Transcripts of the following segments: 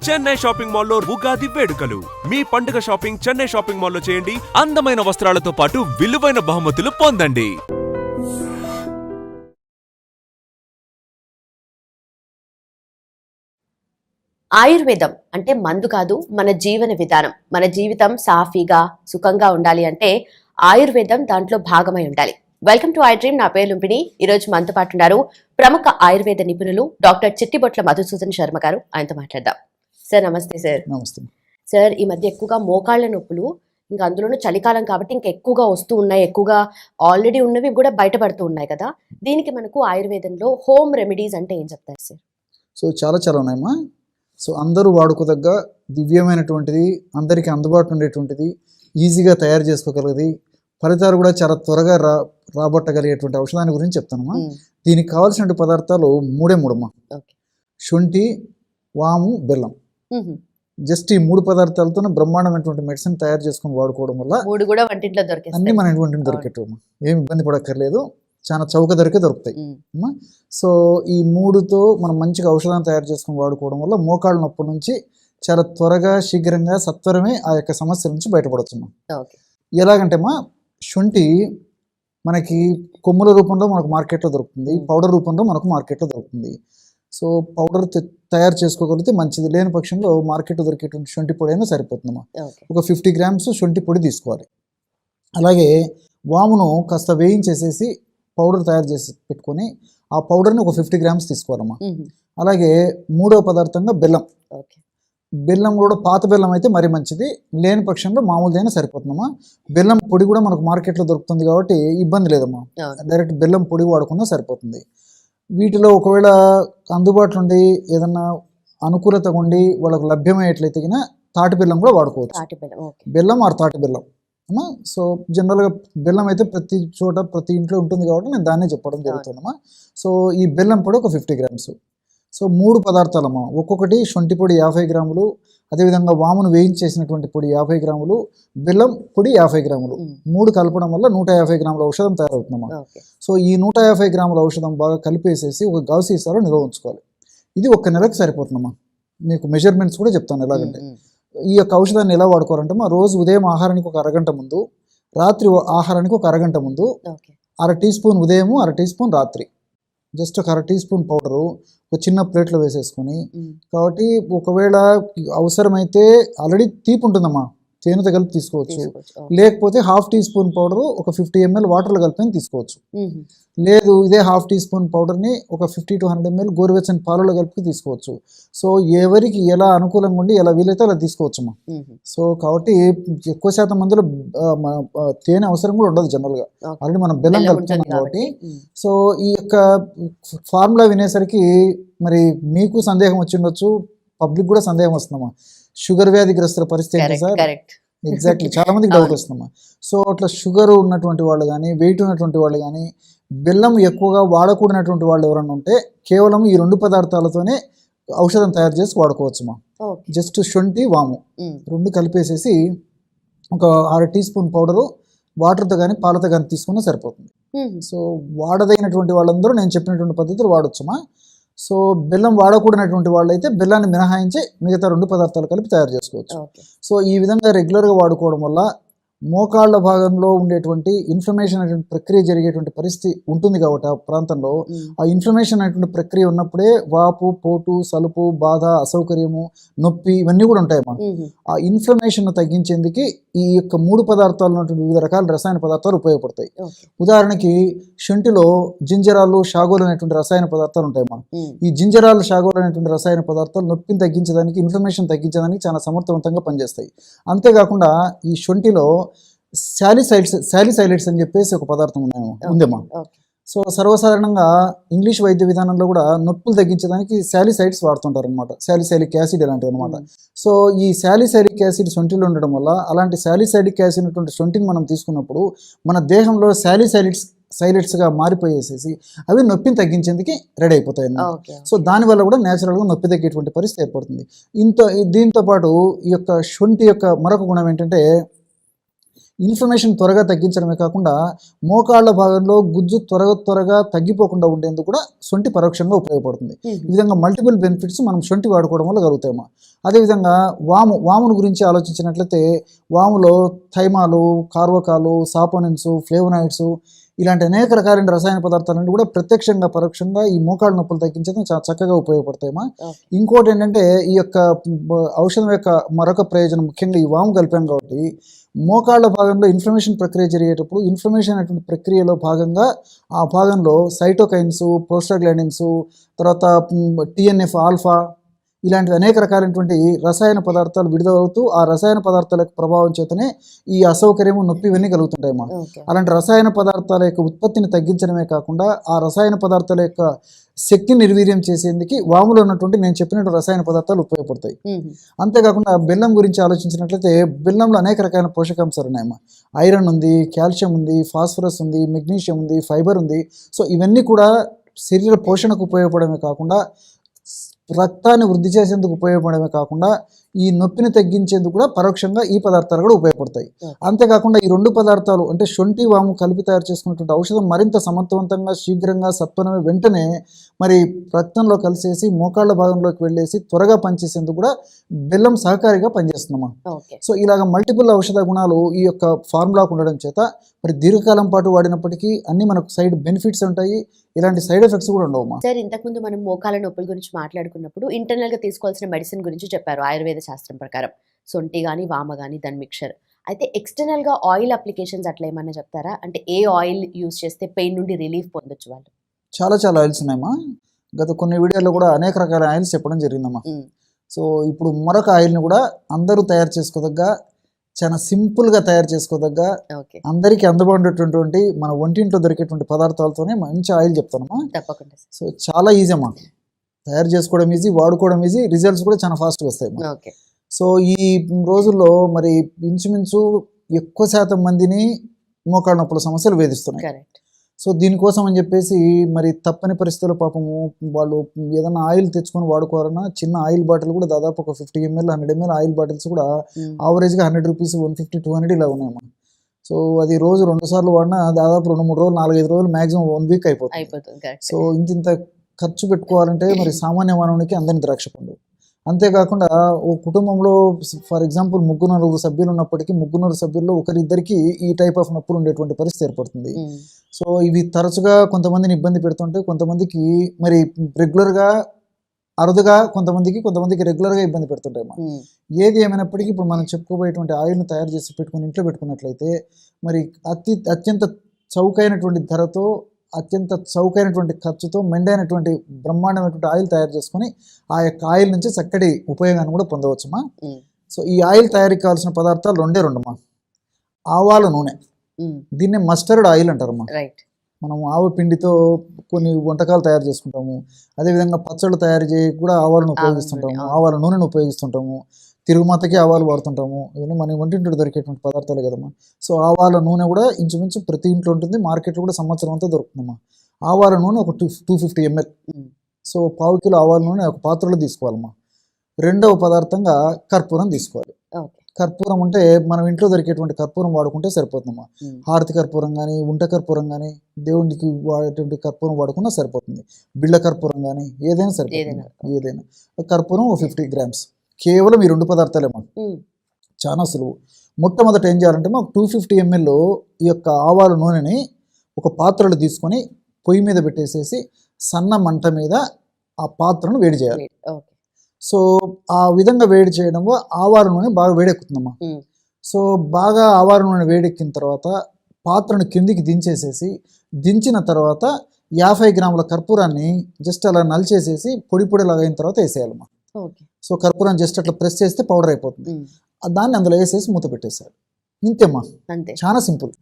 Chennai shopping మాల్లో ఉగాది వేడుకలు. మీ పండుగ షాపింగ్ చెన్నై షాపింగ్ మాల్లో చేయండి. అందమైన వస్త్రాలతో పాటు విలువైన బహుమతులు పొందండి. ఆయుర్వేదం అంటే మందు కాదు, మన జీవన విధానం. మన జీవితం సాఫీగా సుఖంగా ఉండాలి అంటే ఆయుర్వేదం దాంట్లో భాగమై ఉండాలి. Welcome to I dream. నా పేరు లుంపిని. ఈరోజు మనతో పాటు ఉన్నారు ప్రముఖ ఆయుర్వేద నిపుణులు డాక్టర్ చిట్టిబొట్ల మధుసూదన్ శర్మ గారు. ఆయనతో మాట్లాడదాం. సార్ నమస్తే. సార్ నమస్తే సార్, ఈ మధ్య ఎక్కువగా మోకాళ్ళ నొప్పులు, ఇంకా అందులోనూ చలికాలం కాబట్టి ఇంకా ఎక్కువగా వస్తూ ఉన్నాయి. ఎక్కువగా ఆల్రెడీ ఉన్నవి కూడా బయటపడుతూ ఉన్నాయి కదా. దీనికి మనకు ఆయుర్వేదంలో హోమ్ రెమెడీస్ అంటే ఏం చెప్తారు సార్? సో చాలా ఉన్నాయమ్మా. సో అందరూ వాడుకోదగ్గ దివ్యమైనటువంటిది, అందరికీ అందుబాటులో ఉండేటువంటిది, ఈజీగా తయారు చేసుకోగలది, ఫలితాలు కూడా చాలా త్వరగా రాబట్టగలిగేటువంటి ఔషధాన్ని గురించి చెప్తానమ్మా. దీనికి కావాల్సిన పదార్థాలు మూడమ్మా. శొంఠి, వాము, బెల్లం. జస్ట్ ఈ 3 పదార్థాలతో బ్రహ్మాండమైనటువంటి మెడిసిన్ తయారు చేసుకుని వాడుకోవడం వల్ల అన్ని మన వంటింట్లో దొరికేటమ్మా. ఏం ఇబ్బంది పడక్కర్లేదు, చాలా చౌక దొరుకుతాయి. సో ఈ 3తో మనం మంచిగా ఔషధాన్ని తయారు చేసుకుని వాడుకోవడం వల్ల మోకాళ్ళ నొప్పి నుంచి చాలా త్వరగా శీఘ్రంగా సత్వరమే ఆ యొక్క సమస్య నుంచి బయటపడుతున్నాం. ఎలాగంటేమా, శొంఠి మనకి కొమ్ముల రూపంలో మనకు మార్కెట్లో దొరుకుతుంది, పౌడర్ రూపంలో మనకు మార్కెట్లో దొరుకుతుంది. సో పౌడర్ తయారు చేసుకోగలిగితే మంచిది. లేని పక్షంలో మార్కెట్లో దొరికేటువంటి శొంఠి పొడి అయినా సరిపోతుందమ్మా. ఒక 50 గ్రామ్స్ శొంఠి పొడి తీసుకోవాలి. అలాగే వామును కాస్త వేయించేసేసి పౌడర్ తయారు చేసి పెట్టుకొని ఆ పౌడర్ని ఒక 50 గ్రామ్స్ తీసుకోవాలమ్మా. అలాగే 3వ పదార్థంగా బెల్లం. బెల్లం కూడా పాత బెల్లం అయితే మరీ మంచిది, లేని పక్షంలో మామూలుదైనా సరిపోతుందమ్మా. బెల్లం పొడి కూడా మనకు మార్కెట్లో దొరుకుతుంది కాబట్టి ఇబ్బంది లేదమ్మా. డైరెక్ట్ బెల్లం పొడి వాడుకున్నా సరిపోతుంది. వీటిలో ఒకవేళ అందుబాటులో ఉండి ఏదన్నా అనుకూలత ఉండి వాళ్ళకు లభ్యమయ్యేట్లయితే కన్నా తాటి బెల్లం కూడా వాడుకోవచ్చు. బెల్లం ఆర్ తాటి బెల్లం అమ్మా. సో జనరల్గా బెల్లం అయితే ప్రతి చోట ప్రతి ఇంట్లో ఉంటుంది కాబట్టి నేను దాన్నే చెప్పడం జరుగుతుందమ్మా. సో ఈ బెల్లం పొడి ఒక 50 గ్రామ్స్. సో 3 పదార్థాలమ్మా. ఒక్కొక్కటి శొంఠి పొడి 50 గ్రాములు, అదేవిధంగా వామును వేయించేసినటువంటి పొడి 50 గ్రాములు, బెల్లం పొడి 50 గ్రాములు. 3 కలపడం వల్ల 150 గ్రాముల ఔషధం తయారవుతుందమ్మా. సో ఈ 150 గ్రాముల ఔషధం బాగా కలిపేసేసి ఒక గాజు సీసాలో నిల్వ ఉంచుకోవాలి. ఇది 1 నెలకు సరిపోతుందమ్మా. మీకు మెజర్మెంట్స్ కూడా చెప్తాను ఎలాగంటే. ఈ యొక్క ఔషధాన్ని ఎలా వాడుకోవాలంటే మా రోజు ఉదయం ఆహారానికి ఒక అరగంట ముందు, రాత్రి ఆహారానికి ఒక అరగంట ముందు, 1/2 టీ స్పూన్ ఉదయము, 1/2 టీ స్పూన్ రాత్రి, జస్ట్ ఒక 1/2 టీ స్పూన్ పౌడరు ఒక చిన్న ప్లేట్లో వేసేసుకొని, కాబట్టి ఒకవేళ అవసరమైతే ఆల్రెడీ తీపి ఉంటుందమ్మా, తేనెతో కలిపి తీసుకోవచ్చు. లేకపోతే 1/2 టీ స్పూన్ పౌడరు ఒక 50 ml వాటర్లో కలిపి తీసుకోవచ్చు. లేదు ఇదే 1/2 టీ స్పూన్ పౌడర్ని ఒక 50 to 100 ml గోరువెచ్చని పాలలో కలిపి తీసుకోవచ్చు. సో ఎవరికి ఎలా అనుకూలంగా ఉండి ఎలా వీలైతే అలా తీసుకోవచ్చమ్మా. సో కాబట్టి ఎక్కువ శాతం మందిలో తేనె అవసరం కూడా ఉండదు జనరల్గా, ఆల్రెడీ మనం బెల్లం కలుపుతున్నాం కాబట్టి. సో ఈ యొక్క ఫార్ములా వినేసరికి మరి మీకు సందేహం వచ్చి ఉండొచ్చు, పబ్లిక్ కూడా సందేహం వస్తుందమ్మా. షుగర్ వ్యాధిగ్రస్తుల పరిస్థితి ఏంటి సార్? ఎగ్జాక్ట్లీ, చాలా మందికి డౌట్ వస్తుందమ్మా. సో అట్లా షుగర్ ఉన్నటువంటి వాళ్ళు కానీ, వెయిట్ ఉన్నటువంటి వాళ్ళు కానీ, బెల్లం ఎక్కువగా వాడకూడనటువంటి వాళ్ళు ఎవరన్నా ఉంటే కేవలం ఈ 2 పదార్థాలతోనే ఔషధం తయారు చేసి వాడుకోవచ్చుమా. జస్ట్ శొంఠి, వాము 2 కలిపేసేసి ఒక 1/2 టీ స్పూన్ పౌడరు వాటర్తో కానీ పాలతో కానీ తీసుకున్నా సరిపోతుంది. సో వాడదైనటువంటి వాళ్ళందరూ నేను చెప్పినటువంటి పద్ధతులు వాడొచ్చుమా. సో బెల్లం వాడకూడనటువంటి వాళ్ళు అయితే బెల్లాన్ని మినహాయించి మిగతా 2 పదార్థాలు కలిపి తయారు చేసుకోవచ్చు. సో ఈ విధంగా రెగ్యులర్గా వాడుకోవడం వల్ల మోకాళ్ళ భాగంలో ఉండేటువంటి ఇన్ఫ్లమేషన్ అనేటువంటి ప్రక్రియ జరిగేటువంటి పరిస్థితి ఉంటుంది కాబట్టి ఆ ప్రాంతంలో ఆ ఇన్ఫ్లమేషన్ అనేటువంటి ప్రక్రియ ఉన్నప్పుడే వాపు, పోటు, సలుపు, బాధ, అసౌకర్యము, నొప్పి ఇవన్నీ కూడా ఉంటాయమ్మా. ఆ ఇన్ఫ్లమేషన్ తగ్గించేందుకు ఈ యొక్క 3 పదార్థాలు ఉన్నటువంటి వివిధ రకాల రసాయన పదార్థాలు ఉపయోగపడతాయి. ఉదాహరణకి శొంఠిలో జింజరాలు, షాగోలు అనేటువంటి రసాయన పదార్థాలు ఉంటాయమ్మా. ఈ జింజరాలు, షాగోలు అనేటువంటి రసాయన పదార్థాలు నొప్పిని తగ్గించడానికి, ఇన్ఫ్లమేషన్ తగ్గించడానికి చాలా సమర్థవంతంగా పనిచేస్తాయి. అంతేకాకుండా ఈ శొంఠిలో శాలిసైలైడ్స్ అని చెప్పేసి ఒక పదార్థం ఉందమ్మా. సో సర్వసాధారణంగా ఇంగ్లీష్ వైద్య విధానంలో కూడా నొప్పులు తగ్గించడానికి శాలిసైడ్స్ వాడుతుంటారు అనమాట, శాలిసైలిక్ యాసిడ్ ఇలాంటివి అనమాట. సో ఈ శాలిసైలిక్ యాసిడ్ శొంఠిలో ఉండడం వల్ల అలాంటి శాలిసైలిక్ యాసిడ్ ఉన్నటువంటి శొంఠిని మనం తీసుకున్నప్పుడు మన దేహంలో సైలెట్స్గా మారిపోయేసేసి అవి నొప్పిని తగ్గించేందుకు రెడీ అయిపోతాయి అన్నమాట. సో దానివల్ల కూడా న్యాచురల్గా నొప్పి తగ్గేటువంటి పరిస్థితి ఏర్పడుతుంది. దీంతో పాటు ఈ యొక్క శొంఠి యొక్క మరొక గుణం ఏంటంటే ఇన్ఫ్లమేషన్ త్వరగా తగ్గించడమే కాకుండా మోకాళ్ళ భాగంలో గుజ్జు త్వరగా తగ్గిపోకుండా ఉండేందుకు కూడా శొంఠి పరోక్షంగా ఉపయోగపడుతుంది. ఈ విధంగా మల్టిపుల్ బెనిఫిట్స్ మనం శొంఠి వాడుకోవడం వల్ల కలుగుతాయమ్మా. అదేవిధంగా వామును గురించి ఆలోచించినట్లయితే వాములో థైమాలు, కార్వకాలు, సాపోనిన్స్, ఫ్లేవనాయిడ్స్ ఇలాంటి అనేక రకాలైన రసాయన పదార్థాలన్నీ కూడా ప్రత్యక్షంగా పరోక్షంగా ఈ మోకాళ్ళ నొప్పులు తగ్గించడం చాలా చక్కగా ఉపయోగపడతాయమ్మా. ఇంకోటి ఏంటంటే ఈ యొక్క ఔషధం యొక్క మరొక ప్రయోజనం ముఖ్యంగా ఈ వాము కలిపాం కాబట్టి మోకాళ్ళ భాగంలో ఇన్ఫ్లమేషన్ ప్రక్రియ జరిగేటప్పుడు ఇన్ఫ్లమేషన్ అనేటువంటి ప్రక్రియలో భాగంగా ఆ భాగంలో సైటోకైన్స్, ప్రోస్టాగ్లాండిన్స్, తర్వాత TNF ఆల్ఫా ఇలాంటివి అనేక రకాలైనటువంటి రసాయన పదార్థాలు విడుదలవుతూ ఆ రసాయన పదార్థాల యొక్క ప్రభావం చేతనే ఈ అసౌకర్యము, నొప్పి ఇవన్నీ కలుగుతుంటాయమ్మా. అలాంటి రసాయన పదార్థాల యొక్క ఉత్పత్తిని తగ్గించడమే కాకుండా ఆ రసాయన పదార్థాల యొక్క శక్తిని నిర్వీర్యం చేసేందుకు వాములో ఉన్నటువంటి నేను చెప్పినట్టు రసాయన పదార్థాలు ఉపయోగపడతాయి. అంతేకాకుండా బెల్లం గురించి ఆలోచించినట్లయితే బెల్లంలో అనేక రకాల పోషకాంశాలు ఉన్నాయమ్మా. ఐరన్ ఉంది, కాల్షియం ఉంది, ఫాస్ఫరస్ ఉంది, మెగ్నీషియం ఉంది, ఫైబర్ ఉంది. సో ఇవన్నీ కూడా శరీర పోషణకు ఉపయోగపడమే కాకుండా రక్తాన్ని వృద్ధి చేసేందుకు ఉపయోగపడమే కాకుండా ఈ నొప్పిని తగ్గించేందుకు కూడా పరోక్షంగా ఈ పదార్థాలు కూడా ఉపయోగపడతాయి. అంతేకాకుండా ఈ రెండు పదార్థాలు అంటే శొంఠి, వాము కలిపి తయారు చేసుకున్నటువంటి ఔషధం మరింత సమర్థవంతంగా, శీఘ్రంగా, సత్వరమే వెంటనే మరి రక్తంలో కలిసేసి మోకాళ్ళ భాగంలోకి వెళ్ళేసి త్వరగా పనిచేసేందుకు కూడా బెల్లం సహకారిగా పనిచేస్తుందమ్మా. సో ఇలాగ మల్టిపుల్ ఔషధ గుణాలు ఈ యొక్క ఫార్ములాకు ఉండడం చేత మరి దీర్ఘకాలం పాటు వాడినప్పటికీ అన్ని మనకు సైడ్ బెనిఫిట్స్ ఉంటాయి, ఇలాంటి సైడ్ ఎఫెక్ట్స్ కూడా ఉండవమ్మా. సార్, ఇంతకుముందు మనం మోకాల నొప్పుల గురించి మాట్లాడుకున్నప్పుడు ఇంటర్నల్ గా తీసుకోవాల్సిన మెడిసిన్ గురించి చెప్పారు ఆయుర్వేద శాస్త్రం ప్రకారం, సొంటి కానీ వామ కానీ దాని మిక్చర్. అయితే ఎక్స్టర్నల్ గా ఆయిల్ అప్లికేషన్స్ అట్లా ఏమన్నా చెప్తారా? అంటే ఏ ఆయిల్ యూస్ చేస్తే పెయిన్ నుండి రిలీఫ్ పొందొచ్చు వాళ్ళు? చాలా ఆయిల్స్ ఉన్నాయమ్మా. గత కొన్ని వీడియోలో కూడా అనేక రకాల ఆయిల్స్ చెప్పడం జరిగిందమ్మా. సో ఇప్పుడు మరొక ఆయిల్ని కూడా అందరూ తయారు చేసుకోదగ్గ, చాలా సింపుల్గా తయారు చేసుకోదగ్గ, అందరికీ అందుబాటుటువంటి మన వంటింట్లో దొరికేటువంటి పదార్థాలతోనే మంచి ఆయిల్ చెప్తానమ్మా. తప్పకుండా. సో చాలా ఈజీ అమ్మా, తయారు చేసుకోవడం ఈజీ, వాడుకోవడం ఈజీ, రిజల్ట్స్ కూడా చాలా ఫాస్ట్గా వస్తాయి. సో ఈ రోజుల్లో మరి ఇంచుమించు ఎక్కువ శాతం మందిని మోకాళ్ళ నొప్పుల సమస్యలు వేధిస్తున్నాయి. సో దీనికోసం అని చెప్పేసి మరి తప్పని పరిస్థితుల్లో పాపము వాళ్ళు ఏదైనా ఆయిల్ తెచ్చుకొని వాడుకోవాలన్నా చిన్న ఆయిల్ బాటిల్ కూడా దాదాపు ఒక 50 ml 100 ml ఆయిల్ బాటిల్స్ కూడా ఆవరేజ్గా 100 రూపీస్, 150, 200 ఇలా ఉన్నాయమ్మా. సో అది రోజు 2 సార్లు వాడినా దాదాపు 2-3 రోజులు, 4-5 రోజులు మ్యాక్సిమం 1 వీక్ అయిపోతుంది. సో ఇంత ఖర్చు పెట్టుకోవాలంటే మరి సామాన్య మానవునికి అందరిని ద్రాక్ష పండు. అంతేకాకుండా ఓ కుటుంబంలో ఫర్ ఎగ్జాంపుల్ 3-4 సభ్యులు ఉన్నప్పటికీ 3 సభ్యుల్లో ఒకరిద్దరికి ఈ టైప్ ఆఫ్ నొప్పులు ఉండేటువంటి పరిస్థితి ఏర్పడుతుంది. సో ఇవి తరచుగా కొంతమందిని ఇబ్బంది పెడుతుంటే కొంతమందికి మరి రెగ్యులర్గా, అరుదుగా కొంతమందికి రెగ్యులర్గా ఇబ్బంది పెడుతుంటాయి. ఏది ఏమైనప్పటికీ ఇప్పుడు మనం చెప్పుకోబోయేటువంటి ఆయిల్ను తయారు చేసి పెట్టుకుని ఇంట్లో పెట్టుకున్నట్లయితే మరి అత్యంత చౌకైనటువంటి ధరతో, అత్యంత చౌకైనటువంటి ఖర్చుతో మెండైనటువంటి బ్రహ్మాండమైనటువంటి ఆయిల్ తయారు చేసుకొని ఆ యొక్క ఆయిల్ నుంచి చక్కటి ఉపయోగాన్ని కూడా పొందవచ్చుమా. సో ఈ ఆయిల్ తయారీకి కావాల్సిన పదార్థాలు రెండమ్మా. ఆవాల నూనె, దీన్ని మస్టర్డ్ ఆయిల్ అంటారమ్మా. మనం ఆవు పిండితో కొన్ని వంటకాలు తయారు చేసుకుంటాము. అదేవిధంగా పచ్చళ్ళు తయారు చేయ కూడా ఆవాలను ఉపయోగిస్తుంటాము, ఆవాల నూనెను ఉపయోగిస్తుంటాము, తిరుగుమాతకి ఆవాలు వాడుతుంటాము. ఇవన్నీ మన వంటింట్లో దొరికేటువంటి పదార్థాలే కదమ్మా. సో ఆవాల నూనె కూడా ఇంచుమించు ప్రతి ఇంట్లో ఉంటుంది, మార్కెట్లో కూడా సంవత్సరం అంతా దొరుకుతుందమ్మా. ఆవాల నూనె ఒక 250 ml. సో 1/2 కిలో ఆవాల నూనె ఒక పాత్రలో తీసుకోవాలమ్మా. రెండవ పదార్థంగా కర్పూరం తీసుకోవాలి. కర్పూరం అంటే మనం ఇంట్లో దొరికేటువంటి కర్పూరం వాడుకుంటే సరిపోతుందమ్మా. హారతి కర్పూరం కానీ, ఉంట కర్పూరం కానీ, దేవుడికి వాడేటువంటి కర్పూరం వాడుకున్నా సరిపోతుంది. బిళ్ళ కర్పూరం కానీ ఏదైనా సరిపోతుంది. ఏదైనా కర్పూరం 50 grams. కేవలం ఈ 2 పదార్థాలేమో, చాలా సులువు. మొట్టమొదట ఏం చేయాలంటే మాకు 250 ml ఈ యొక్క ఆవాల నూనెని ఒక పాత్రలో తీసుకొని పొయ్యి మీద పెట్టేసేసి సన్న మంట మీద ఆ పాత్రను వేడి చేయాలి. సో ఆ విధంగా వేడి చేయడం వల్ల ఆవాల నూనె బాగా వేడెక్కుతుందమ్మా. సో బాగా ఆవాల నూనె వేడెక్కిన తర్వాత పాత్రను కిందికి దించేసేసి, దించిన తర్వాత 50 గ్రాముల కర్పూరాన్ని జస్ట్ అలా నలిచేసేసి పొడిలాగా అయిన తర్వాత వేసేయాలమ్మా. సో కర్పూరం జస్ట్ అట్లా ప్రెస్ చేస్తే పౌడర్ అయిపోతుంది. దాన్ని అందులో వేసేసి మూత పెట్టేశారు. ఇంతేమ్మా, చాలా సింపుల్.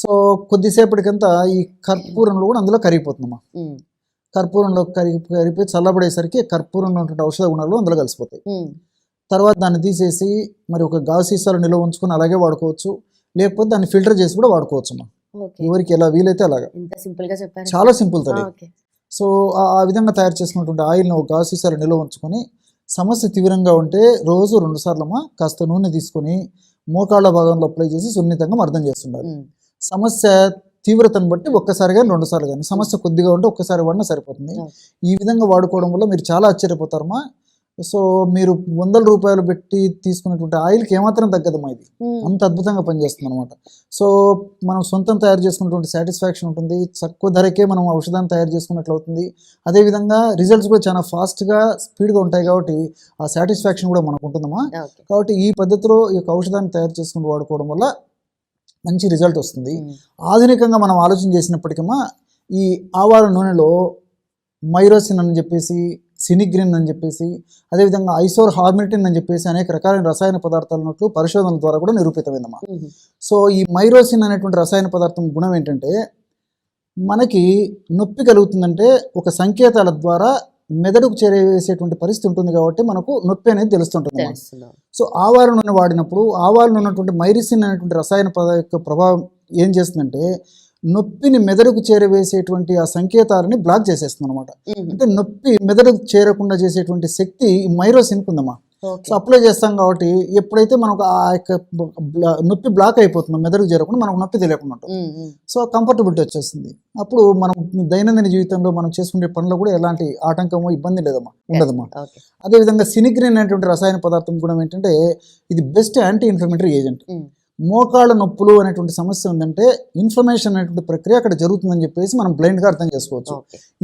సో కొద్దిసేపటికంతా ఈ కర్పూరంలో కూడా అందులో కరిగిపోతుందమ్మా. కర్పూరంలో కరిగిపోయి చల్లబడేసరికి కర్పూరంలో ఉన్నటువంటి ఔషధ గుణాలు అందులో కలిసిపోతాయి. తర్వాత దాన్ని తీసేసి మరి ఒక గాజు సీసాలో నిల్వ ఉంచుకొని అలాగే వాడుకోవచ్చు, లేకపోతే దాన్ని ఫిల్టర్ చేసి కూడా వాడుకోవచ్చు అమ్మా. ఎవరికి ఎలా వీలైతే అలాగా. చాలా సింపుల్ తల్లి. సో ఆ విధంగా తయారు చేసుకున్నటువంటి ఆయిల్ని ఒక గాజు సీసాలో నిల్వ ఉంచుకొని సమస్య తీవ్రంగా ఉంటే రోజు 2 సార్లు అమ్మా కాస్త నూనె తీసుకొని మోకాళ్ళ భాగంలో అప్లై చేసి సున్నితంగా మర్దం చేస్తుండాలి. సమస్య తీవ్రతను బట్టి ఒక్కసారి కానీ 2 సార్లు కానీ, సమస్య కొద్దిగా ఉంటే ఒక్కసారి వాడినా సరిపోతుంది. ఈ విధంగా వాడుకోవడం వల్ల మీరు చాలా ఆశ్చర్యపోతారమ్మా. సో మీరు ₹100 పెట్టి తీసుకున్నటువంటి ఆయిల్కి ఏమాత్రం తగ్గదమ్మా, ఇది అంత అద్భుతంగా పనిచేస్తుంది అనమాట. సో మనం సొంతం తయారు చేసుకున్నటువంటి సాటిస్ఫాక్షన్ ఉంటుంది, తక్కువ ధరకే మనం ఔషధాన్ని తయారు చేసుకున్నట్లు అవుతుంది. అదేవిధంగా రిజల్ట్స్ కూడా చాలా ఫాస్ట్గా స్పీడ్గా ఉంటాయి కాబట్టి ఆ సాటిస్ఫాక్షన్ కూడా మనకు ఉంటుందమ్మా. కాబట్టి ఈ పద్ధతిలో ఈ యొక్క ఔషధాన్ని తయారు చేసుకుని వాడుకోవడం వల్ల మంచి రిజల్ట్ వస్తుంది. ఆధునికంగా మనం ఆలోచన చేసినప్పటికమ్మా ఈ ఆవాల నూనెలో మైరోసిన్ అని చెప్పేసి, సినిగ్రిన్ అని చెప్పేసి, అదేవిధంగా ఐసోర్ హార్మిటిన్ అని చెప్పేసి అనేక రకాలైన రసాయన పదార్థాలు ఉన్నట్లు పరిశోధనల ద్వారా కూడా నిరూపితమైందమ్మా. సో ఈ మైరోసిన్ అనేటువంటి రసాయన పదార్థం గుణం ఏంటంటే, మనకి నొప్పి కలుగుతుందంటే ఒక సంకేతాల ద్వారా మెదడుకు చేరవేసేటువంటి పరిస్థితి ఉంటుంది కాబట్టి మనకు నొప్పి అనేది తెలుస్తుంటుంది. సో ఆవాల నూనె వాడినప్పుడు ఆవాలలో ఉన్నటువంటి మైరిసిన్ అనేటువంటి రసాయన యొక్క ప్రభావం ఏం చేస్తుందంటే నొప్పిని మెదడుకు చేరవేసేటువంటి ఆ సంకేతాలని బ్లాక్ చేసేస్తుంది అనమాట. అంటే నొప్పి మెదడుకు చేరకుండా చేసేటువంటి శక్తి మైరోసిన్కి ఉందమ్మా. సో అప్లై చేస్తాం కాబట్టి ఎప్పుడైతే మనకు ఆ యొక్క నొప్పి బ్లాక్ అయిపోతుందో మెదడుకు చేరకుండా మనకు నొప్పి తెలియకుండా ఉంటుంది. సో కంఫర్టబిలిటీ వచ్చేస్తుంది. అప్పుడు మనం దైనందిన జీవితంలో మనం చేసుకునే పనులు కూడా ఎలాంటి ఆటంకమో ఇబ్బంది లేదమ్మా, ఉండదమ్మా. అదేవిధంగా సినిగ్రిన్ అనేటువంటి రసాయన పదార్థం కూడా ఏంటంటే ఇది బెస్ట్ యాంటీ ఇన్ఫ్లమేటరీ ఏజెంట్. మోకాళ్ళ నొప్పులు అనేటువంటి సమస్య ఉందంటే ఇన్ఫ్లమేషన్ అనేటువంటి ప్రక్రియ అక్కడ జరుగుతుందని చెప్పేసి మనం బ్లైండ్గా అర్థం చేసుకోవచ్చు.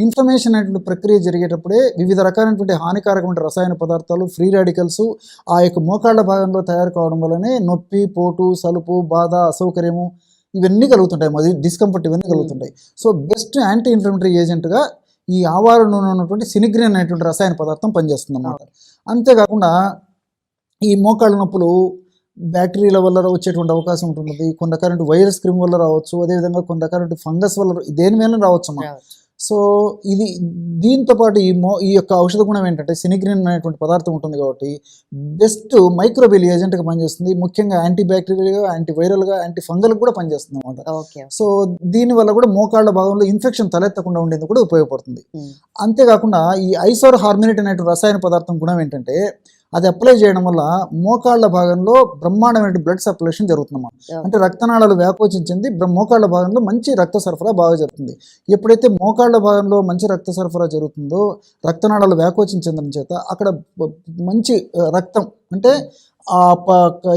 ఇన్ఫ్లమేషన్ అనేటువంటి ప్రక్రియ జరిగేటప్పుడే వివిధ రకాలైనటువంటి హానికారకమైన రసాయన పదార్థాలు, ఫ్రీ రాడికల్స్ ఆ యొక్క మోకాళ్ళ భాగంలో తయారు కావడం వల్లనే నొప్పి, పోటు, సలుపు, బాధ, అసౌకర్యము ఇవన్నీ కలుగుతుంటాయి, మరి డిస్కంఫర్ట్ ఇవన్నీ కలుగుతుంటాయి. సో బెస్ట్ యాంటీ ఇన్ఫ్లమేటరీ ఏజెంట్గా ఈ ఆవాల నూనె ఉన్నటువంటి సినిగ్రిన్ అనేటువంటి రసాయన పదార్థం పనిచేస్తుంది అన్నమాట. అంతేకాకుండా ఈ మోకాళ్ళ నొప్పులు బ్యాక్టీరియాల వల్ల వచ్చేటువంటి అవకాశం ఉంటుంది, కొంత రకాల వైరస్ క్రిమ్ వల్ల రావచ్చు, అదేవిధంగా కొంత రకాల ఫంగస్ వల్ల దేని వల్ల రావచ్చు అన్నమాట. సో ఇది దీంతో పాటు ఈ యొక్క ఔషధ గుణం ఏంటంటే సినిగ్రిన్ అనేటువంటి పదార్థం ఉంటుంది కాబట్టి బెస్ట్ మైక్రోబియల్ ఏజెంట్గా పనిచేస్తుంది. ముఖ్యంగా యాంటీ బ్యాక్టీరియల్గా, యాంటీ వైరల్గా, యాంటీ ఫంగల్గా కూడా పనిచేస్తుంది అనమాట. సో దీనివల్ల కూడా మోకాళ్ళ భాగంలో ఇన్ఫెక్షన్ తలెత్తకుండా ఉండేందుకు కూడా ఉపయోగపడుతుంది. అంతేకాకుండా ఈ ఐసోర్ హార్మినేట్ అనేటువంటి రసాయన పదార్థం గుణం ఏంటంటే అది అప్లై చేయడం వల్ల మోకాళ్ళ భాగంలో బ్రహ్మాండమైన బ్లడ్ సర్క్యులేషన్ జరుగుతుందన్నమాట. అంటే రక్తనాళాలు వ్యాకోచించింది, మోకాళ్ళ భాగంలో మంచి రక్త సరఫరా బాగా జరుగుతుంది. ఎప్పుడైతే మోకాళ్ళ భాగంలో మంచి రక్త సరఫరా జరుగుతుందో రక్తనాళాలు వ్యాకోచించడం చేత అక్కడ మంచి రక్తం అంటే ఆ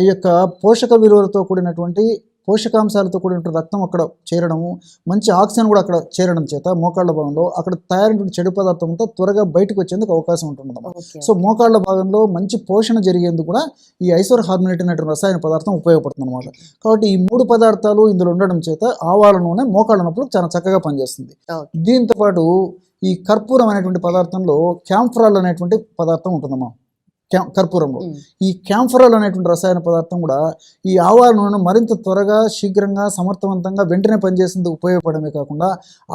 యొక్క పోషక విలువలతో కూడినటువంటి పోషకాంశాలతో కూడిన రక్తం అక్కడ చేరడము, మంచి ఆక్సిజన్ కూడా అక్కడ చేరడం చేత మోకాళ్ళ భాగంలో అక్కడ తయారైనటువంటి చెడు పదార్థం అంతా త్వరగా బయటకు వచ్చేందుకు అవకాశం ఉంటుంది. సో మోకాళ్ళ భాగంలో మంచి పోషణ జరిగేందుకు కూడా ఈ ఐసోర్ హార్మినేట్ అనేటువంటి రసాయన పదార్థం ఉపయోగపడుతుంది అనమాట. కాబట్టి ఈ 3 పదార్థాలు ఇందులో ఉండడం చేత ఆవాల నూనె మోకాళ్ళ నొప్పులకు చాలా చక్కగా పనిచేస్తుంది. దీంతో పాటు ఈ కర్పూరం అనేటువంటి పదార్థంలో క్యాంఫరాల్ అనేటువంటి పదార్థం ఉంటుందమ్మా. కర్పూరంలో ఈ క్యాంఫరాల్ అనేటువంటి రసాయన పదార్థం కూడా ఈ ఆవాల నూనెను మరింత త్వరగా, శీఘ్రంగా, సమర్థవంతంగా వెంటనే పనిచేసేందుకు ఉపయోగపడమే కాకుండా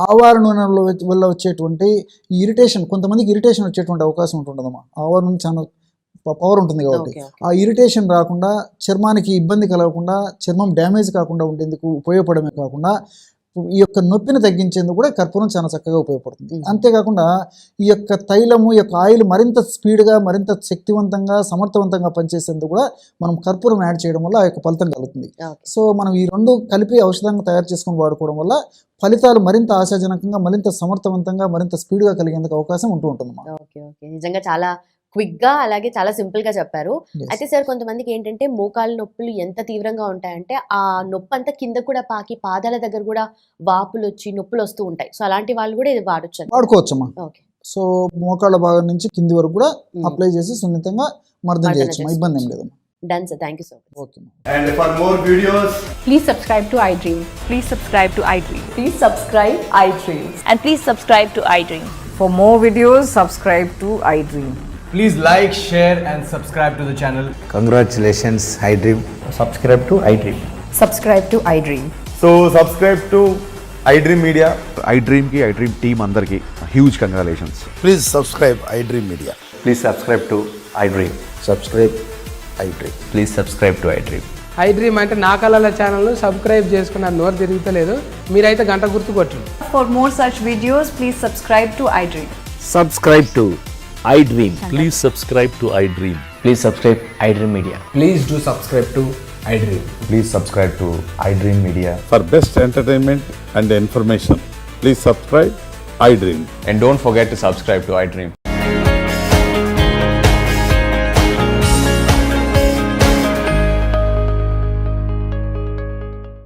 ఆవాల నూనెలో వల్ల వచ్చేటువంటి ఇరిటేషన్, కొంతమందికి ఇరిటేషన్ వచ్చేటువంటి అవకాశం ఉంటుందమ్మా. ఆవాల నూనె చాలా పవర్ ఉంటుంది కాబట్టి ఆ ఇరిటేషన్ రాకుండా, చర్మానికి ఇబ్బంది కలగకుండా, చర్మం డ్యామేజ్ కాకుండా ఉండేందుకు ఉపయోగపడమే కాకుండా ఈ యొక్క నొప్పిని తగ్గించేందుకు కూడా కర్పూరం చాలా చక్కగా ఉపయోగపడుతుంది. అంతేకాకుండా ఈ యొక్క తైలము, ఈ యొక్క ఆయిల్ మరింత స్పీడ్గా, మరింత శక్తివంతంగా, సమర్థవంతంగా పనిచేసేందుకు కూడా మనం కర్పూరం యాడ్ చేయడం వల్ల ఆ యొక్క ఫలితం కలుగుతుంది. సో మనం ఈ 2 కలిపి ఔషధంగా తయారు చేసుకొని వాడుకోవడం వల్ల ఫలితాలు మరింత ఆశాజనకంగా, మరింత సమర్థవంతంగా, మరింత స్పీడ్గా కలిగేందుకు అవకాశం ఉంటుంది. నిజంగా చాలా క్విక్ గా అలాగే చాలా సింపుల్ గా చెప్పారు. అయితే సార్ కొంతమందికి ఏంటంటే మోకాళ్ళ నొప్పులు ఎంత తీవ్రంగా ఉంటాయంటే ఆ నొప్పి అంతా కింద కూడా పాకి పాదాల దగ్గర కూడా వాపులు వచ్చి నొప్పులు వస్తూ ఉంటాయి. సో అలాంటి వాళ్ళు కూడా ఇది వాడుకోవచ్చమ్మా. సో మోకాళ్ళ భాగం నుంచి కింది వరకు కూడా అప్లై చేసి సున్నితంగా మర్దం చేయొచ్చు, ఇబ్బంది ఏం లేదు. Done, sir. Thank you so much. Okay. And for more videos, please subscribe to iDream. Please subscribe to iDream. Please subscribe iDream. And please subscribe to iDream. For more videos, subscribe to iDream. please like, share and subscribe to the channel. Congratulations, iDream. Subscribe to iDream. Subscribe to iDream. So subscribe to iDream Media. iDream ki iDream team andarki huge congratulations. Please subscribe iDream Media. Please subscribe to iDream. Subscribe iDream. Please subscribe to iDream. iDream అంటే నా కళల ఛానల్ను subscribe చేసుకున్న నోరు తిరుగుతలేదు, మీరైతే గంట గుర్తు కొట్టండి. For more such videos, please subscribe to iDream. Subscribe to iDream. Please subscribe to iDream. Please subscribe iDream Media. Please do subscribe to iDream. Please subscribe to iDream Media. For best entertainment and information, please subscribe iDream. And don't forget to subscribe to iDream.